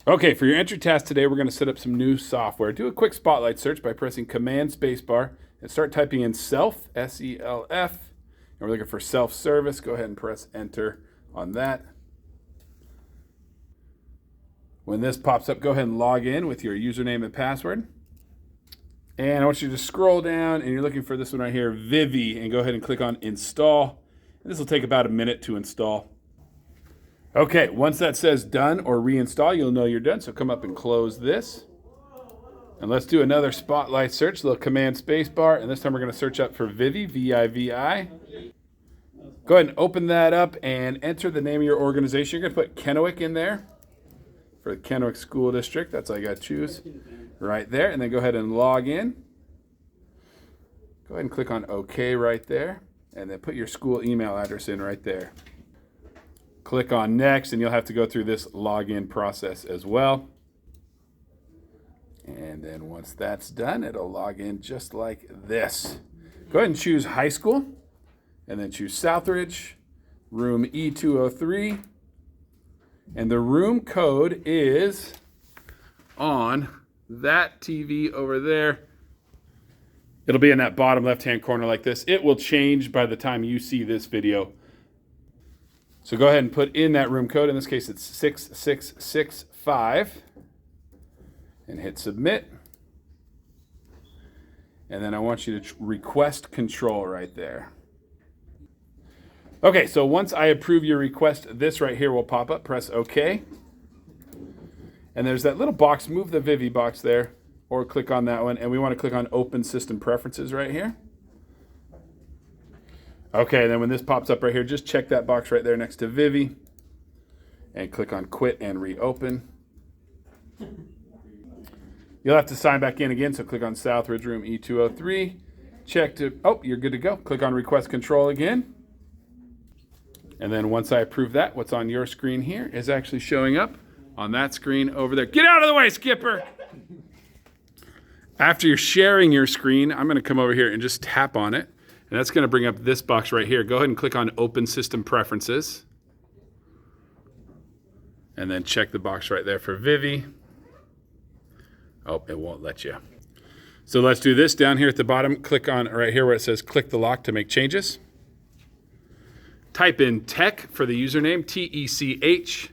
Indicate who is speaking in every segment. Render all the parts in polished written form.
Speaker 1: Okay, for your entry task today, we're going to set up some new software. Do a quick spotlight search by pressing Command Spacebar and start typing in self, S-E-L-F. And we're looking for self-service. Go ahead and press Enter on that. When this pops up, go ahead and log in with your username and password. And I want you to scroll down, and you're looking for this one right here, Vivi, and go ahead and click on Install. And this will take about a minute to install. Okay, once that says done or reinstall, you'll know you're done. So come up and close this. And let's do another spotlight search, little Command Spacebar, and this time we're going to search up for Vivi, V-I-V-I. Go ahead and open that up and enter the name of your organization. You're going to put Kennewick in there for the Kennewick School District. That's all you got to choose right there. And then go ahead and log in. Go ahead and click on OK right there. And then put your school email address in right there. Click on Next, and you'll have to go through this login process as well. And then once that's done, it'll log in just like this. Go ahead and choose high school, and then choose Southridge, room E203. And the room code is on that TV over there. It'll be in that bottom left-hand corner like this. It will change by the time you see this video. So go ahead and put in that room code. In this case, it's 6665. And hit submit. And then I want you to request control right there. Okay, so once I approve your request, this right here will pop up. Press OK. And there's that little box. Move the Vivi box there, or click on that one. And we want to click on Open System Preferences right here. Okay, and then when this pops up right here, just check that box right there next to Vivi and click on Quit and Reopen. You'll have to sign back in again, so click on Southridge Room E203. Check to, oh, you're good to go. Click on Request Control again. And then once I approve that, what's on your screen here is actually showing up on that screen over there. Get out of the way, Skipper! After you're sharing your screen, I'm going to come over here and just tap on it. And that's going to bring up this box right here. Go ahead and click on Open System Preferences. And then check the box right there for Vivi. Oh, it won't let you. So let's do this. Down here at the bottom, click on right here where it says click the lock to make changes. Type in tech for the username, T-E-C-H.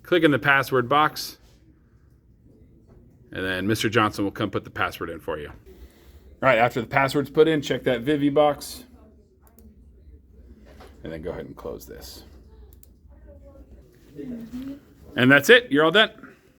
Speaker 1: Click in the password box. And then Mr. Johnson will come put the password in for you. All right, after the password's put in, check that Vivi box. And then go ahead and close this. And that's it. You're all done.